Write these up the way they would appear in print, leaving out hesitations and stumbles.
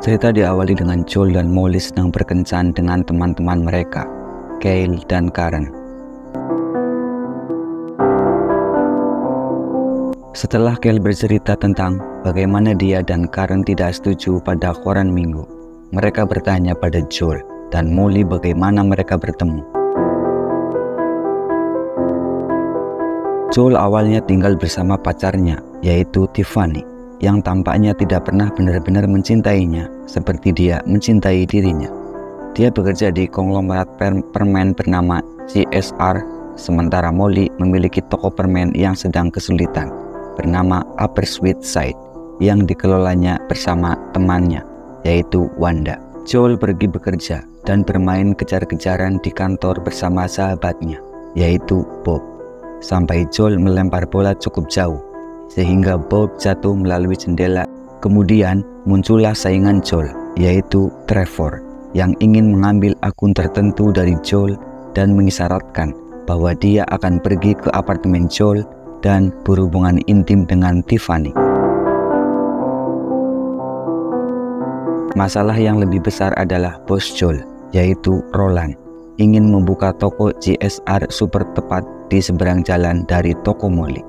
Cerita diawali dengan Joel dan Molly sedang berkencan dengan teman-teman mereka, Kyle dan Karen. Setelah Kyle bercerita tentang bagaimana dia dan Karen tidak setuju pada koran minggu, mereka bertanya pada Joel dan Molly bagaimana mereka bertemu. Joel awalnya tinggal bersama pacarnya, yaitu Tiffany, yang tampaknya tidak pernah benar-benar mencintainya seperti dia mencintai dirinya. Dia bekerja di konglomerat permen bernama CSR, sementara Molly memiliki toko permen yang sedang kesulitan bernama Upper Sweet Side yang dikelolanya bersama temannya, yaitu Wanda. Joel pergi bekerja dan bermain kejar-kejaran di kantor bersama sahabatnya, yaitu Bob, sampai Joel melempar bola cukup jauh sehingga Bob jatuh melalui jendela. Kemudian muncullah saingan Joel, yaitu Trevor, yang ingin mengambil akun tertentu dari Joel dan mengisyaratkan bahwa dia akan pergi ke apartemen Joel dan berhubungan intim dengan Tiffany. Masalah yang lebih besar adalah bos Joel, yaitu Roland, ingin membuka toko CSR super tepat di seberang jalan dari toko Molly.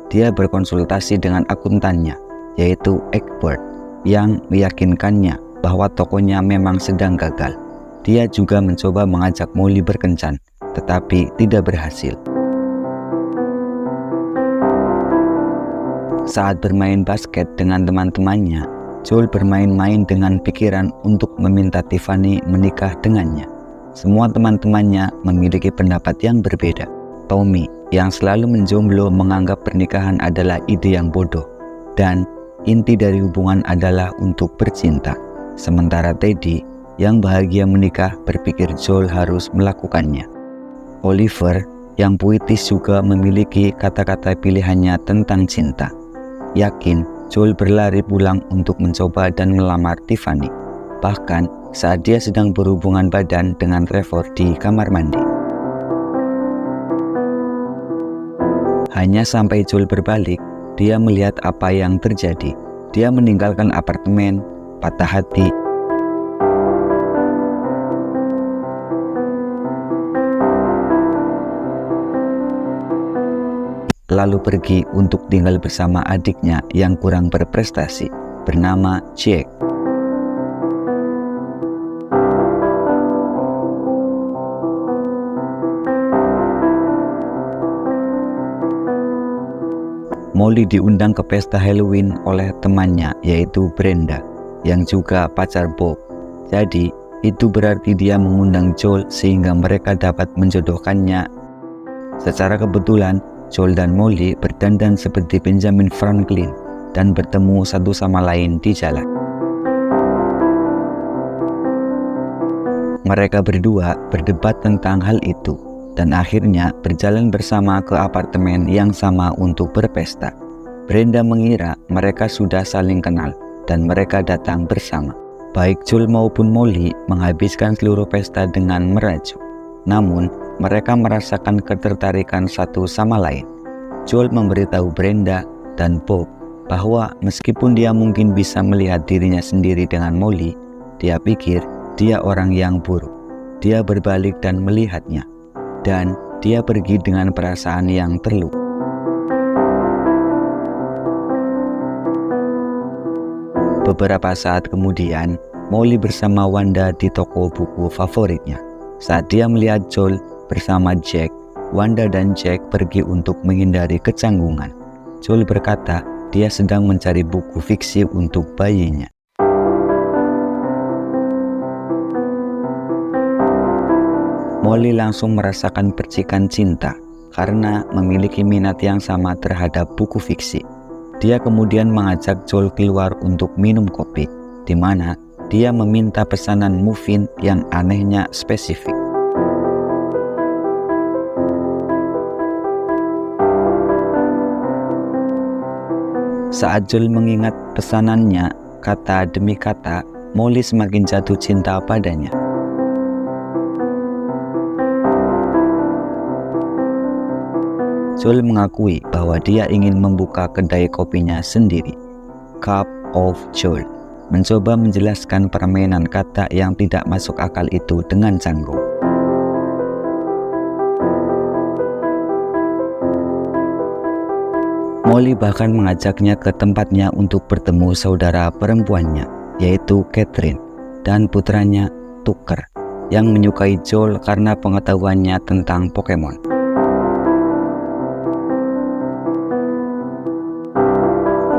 Dia berkonsultasi dengan akuntannya, yaitu Egbert, yang meyakinkannya bahwa tokonya memang sedang gagal. Dia juga mencoba mengajak Molly berkencan, tetapi tidak berhasil. Saat bermain basket dengan teman-temannya, Joel bermain-main dengan pikiran untuk meminta Tiffany menikah dengannya. Semua teman-temannya memiliki pendapat yang berbeda. Tommy, yang selalu menjomblo, menganggap pernikahan adalah ide yang bodoh dan inti dari hubungan adalah untuk bercinta. Sementara Teddy, yang bahagia menikah, berpikir Joel harus melakukannya. Oliver, yang puitis, juga memiliki kata-kata pilihannya tentang cinta. Yakin, Joel berlari pulang untuk mencoba dan melamar Tiffany, bahkan saat dia sedang berhubungan badan dengan Trevor di kamar mandi. Hanya sampai Joel berbalik, dia melihat apa yang terjadi. Dia meninggalkan apartemen, patah hati. Lalu pergi untuk tinggal bersama adiknya yang kurang berprestasi, bernama Jack. Molly diundang ke pesta Halloween oleh temannya, yaitu Brenda, yang juga pacar Bob. Jadi, itu berarti dia mengundang Joel sehingga mereka dapat menjodohkannya. Secara kebetulan, Joel dan Molly berdandan seperti Benjamin Franklin dan bertemu satu sama lain di jalan. Mereka berdua berdebat tentang hal itu dan akhirnya berjalan bersama ke apartemen yang sama untuk berpesta. Brenda mengira mereka sudah saling kenal dan mereka datang bersama. Baik Joel maupun Molly menghabiskan seluruh pesta dengan merajuk. Namun, mereka merasakan ketertarikan satu sama lain. Joel memberitahu Brenda dan Bob bahwa meskipun dia mungkin bisa melihat dirinya sendiri dengan Molly, dia pikir dia orang yang buruk. Dia berbalik dan melihatnya, dan dia pergi dengan perasaan yang terluka. Beberapa saat kemudian, Molly bersama Wanda di toko buku favoritnya. Saat dia melihat Joel bersama Jack, Wanda dan Jack pergi untuk menghindari kecanggungan. Joel berkata dia sedang mencari buku fiksi untuk bayinya. Molly langsung merasakan percikan cinta karena memiliki minat yang sama terhadap buku fiksi. Dia kemudian mengajak Joel keluar untuk minum kopi, di mana dia meminta pesanan muffin yang anehnya spesifik. Saat Joel mengingat pesanannya kata demi kata, Molly semakin jatuh cinta padanya. Joel mengakui bahwa dia ingin membuka kedai kopinya sendiri, Cup of Joel, mencoba menjelaskan permainan kata yang tidak masuk akal itu dengan canggung. Molly bahkan mengajaknya ke tempatnya untuk bertemu saudara perempuannya, yaitu Catherine, dan putranya Tucker, yang menyukai Joel karena pengetahuannya tentang Pokemon.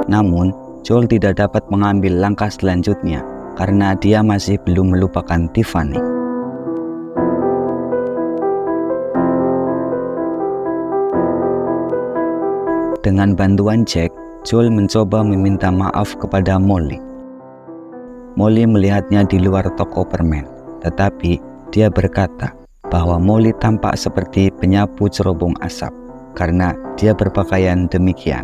Namun, Joel tidak dapat mengambil langkah selanjutnya karena dia masih belum melupakan Tiffany. Dengan bantuan Jack, Joel mencoba meminta maaf kepada Molly. Molly melihatnya di luar toko permen, tetapi dia berkata bahwa Molly tampak seperti penyapu cerobong asap karena dia berpakaian demikian.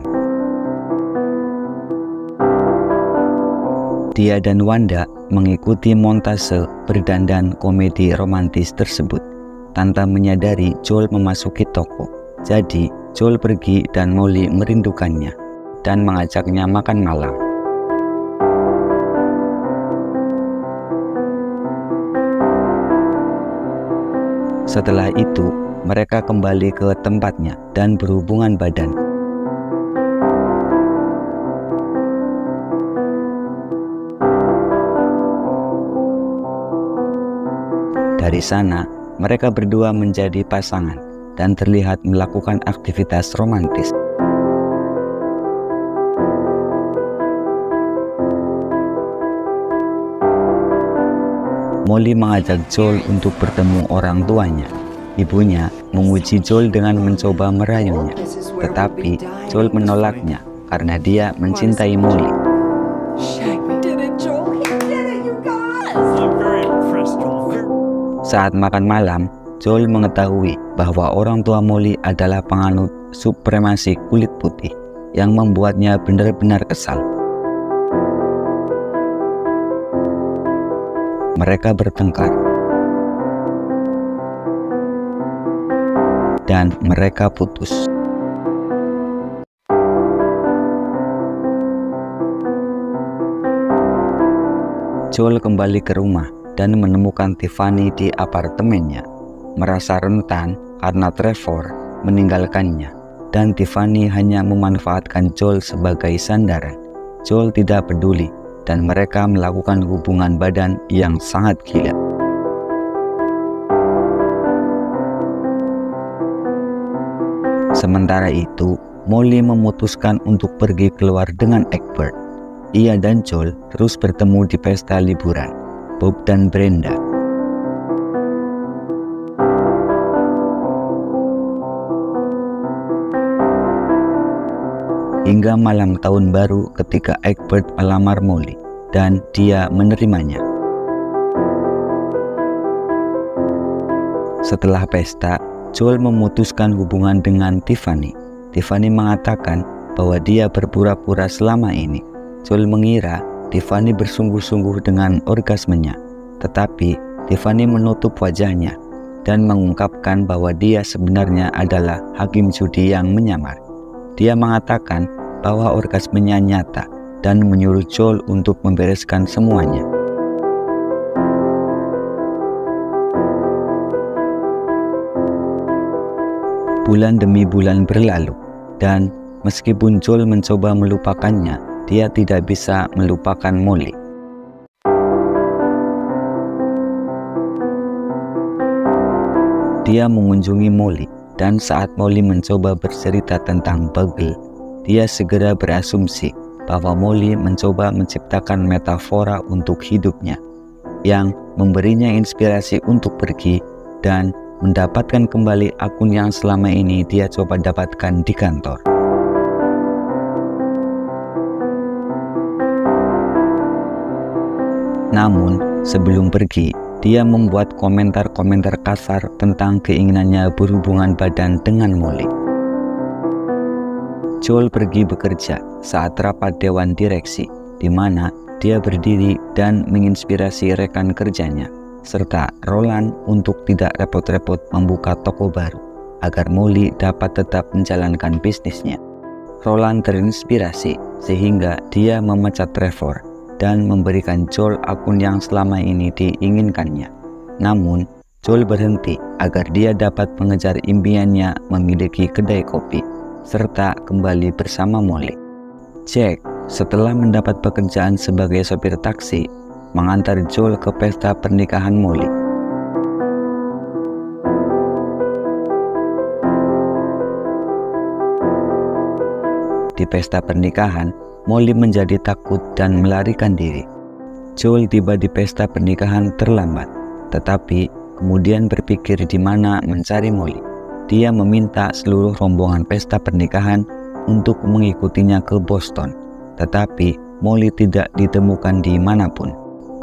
Dia dan Wanda mengikuti montase berdandan komedi romantis tersebut tanpa menyadari Joel memasuki toko. Jadi, Joel pergi dan Molly merindukannya dan mengajaknya makan malam. Setelah itu, mereka kembali ke tempatnya dan berhubungan badan. Dari sana, mereka berdua menjadi pasangan dan terlihat melakukan aktivitas romantis. Molly mengajak Joel untuk bertemu orang tuanya. Ibunya memuji Joel dengan mencoba merayunya, tetapi Joel menolaknya karena dia mencintai Molly. Saat makan malam, Joel mengetahui bahwa orang tua Molly adalah penganut supremasi kulit putih yang membuatnya benar-benar kesal. Mereka bertengkar dan mereka putus. Joel kembali ke rumah dan menemukan Tiffany di apartemennya, merasa rentan karena Trevor meninggalkannya, dan Tiffany hanya memanfaatkan Joel sebagai sandaran. Joel tidak peduli, dan mereka melakukan hubungan badan yang sangat gila. Sementara itu, Molly memutuskan untuk pergi keluar dengan Egbert. Ia dan Joel terus bertemu di pesta liburan, Bob dan Brenda. Hingga malam tahun baru ketika Egbert melamar Molly dan dia menerimanya. Setelah pesta, Joel memutuskan hubungan dengan Tiffany. Tiffany mengatakan bahwa dia berpura-pura selama ini. Joel mengira Tiffany bersungguh-sungguh dengan orgasmenya, tetapi Tiffany menutup wajahnya dan mengungkapkan bahwa dia sebenarnya adalah hakim judi yang menyamar. Dia mengatakan bahwa orgasmenya nyata dan menyuruh Joel untuk membereskan semuanya. Bulan demi bulan berlalu, dan meskipun Joel mencoba melupakannya, dia tidak bisa melupakan Molly. Dia mengunjungi Molly, dan saat Molly mencoba bercerita tentang Bugle, dia segera berasumsi bahwa Molly mencoba menciptakan metafora untuk hidupnya yang memberinya inspirasi untuk pergi dan mendapatkan kembali akun yang selama ini dia coba dapatkan di kantor. Namun, sebelum pergi, dia membuat komentar-komentar kasar tentang keinginannya berhubungan badan dengan Molly. Joel pergi bekerja saat rapat dewan direksi, di mana dia berdiri dan menginspirasi rekan kerjanya, serta Roland untuk tidak repot-repot membuka toko baru, agar Molly dapat tetap menjalankan bisnisnya. Roland terinspirasi, sehingga dia memecat Trevor dan memberikan Joel akun yang selama ini diinginkannya. Namun, Joel berhenti agar dia dapat mengejar impiannya memiliki kedai kopi, serta kembali bersama Molly. Jack, setelah mendapat pekerjaan sebagai sopir taksi, mengantar Joel ke pesta pernikahan Molly. Di pesta pernikahan, Molly menjadi takut dan melarikan diri. Joel tiba di pesta pernikahan terlambat, tetapi kemudian berpikir di mana mencari Molly. Dia meminta seluruh rombongan pesta pernikahan untuk mengikutinya ke Boston, tetapi Molly tidak ditemukan di manapun.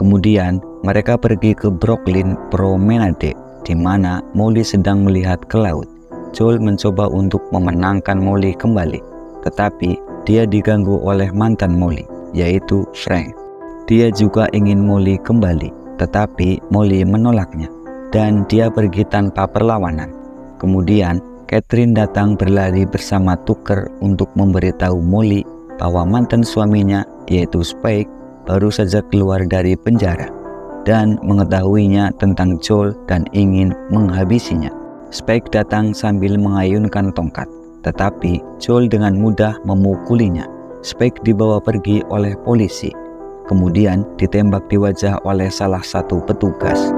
Kemudian mereka pergi ke Brooklyn Promenade, di mana Molly sedang melihat ke laut. Joel mencoba untuk memenangkan Molly kembali, tetapi dia diganggu oleh mantan Molly, yaitu Frank. Dia juga ingin Molly kembali, tetapi Molly menolaknya, dan dia pergi tanpa perlawanan. Kemudian Catherine datang berlari bersama Tucker untuk memberitahu Molly bahwa mantan suaminya, yaitu Spike, baru saja keluar dari penjara dan mengetahuinya tentang Joel dan ingin menghabisinya. Spike datang sambil mengayunkan tongkat, tetapi Joel dengan mudah memukulinya. Spike dibawa pergi oleh polisi, kemudian ditembak di wajah oleh salah satu petugas.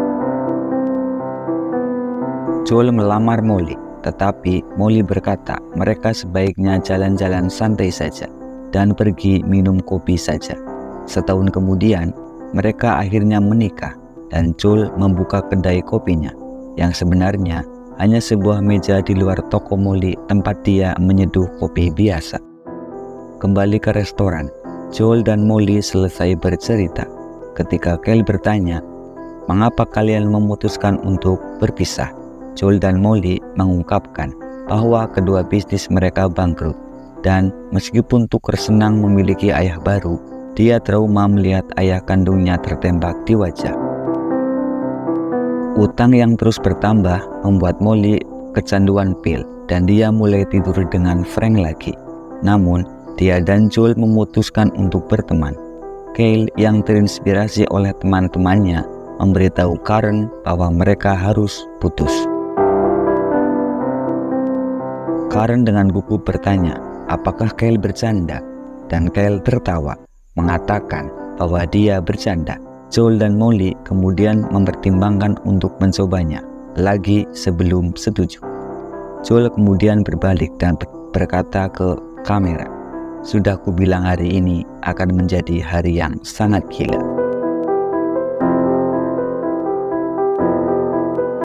Joel melamar Molly, tetapi Molly berkata mereka sebaiknya jalan-jalan santai saja dan pergi minum kopi saja. Setahun kemudian, mereka akhirnya menikah dan Joel membuka kedai kopinya, yang sebenarnya hanya sebuah meja di luar toko Molly tempat dia menyeduh kopi biasa. Kembali ke restoran, Joel dan Molly selesai bercerita. Ketika Kyle bertanya, "Mengapa kalian memutuskan untuk berpisah?" Joel dan Molly mengungkapkan bahwa kedua bisnis mereka bangkrut, dan meskipun Tucker senang memiliki ayah baru, dia trauma melihat ayah kandungnya tertembak di wajah. Utang yang terus bertambah membuat Molly kecanduan pil, dan dia mulai tidur dengan Frank lagi. Namun, dia dan Joel memutuskan untuk berteman. Kyle yang terinspirasi oleh teman-temannya memberitahu Karen bahwa mereka harus putus. Karen dengan gugup bertanya, apakah Kyle bercanda? Dan Kyle tertawa, mengatakan bahwa dia bercanda. Joel dan Molly kemudian mempertimbangkan untuk mencobanya lagi sebelum setuju. Joel kemudian berbalik dan berkata ke kamera, "Sudah kubilang hari ini akan menjadi hari yang sangat gila."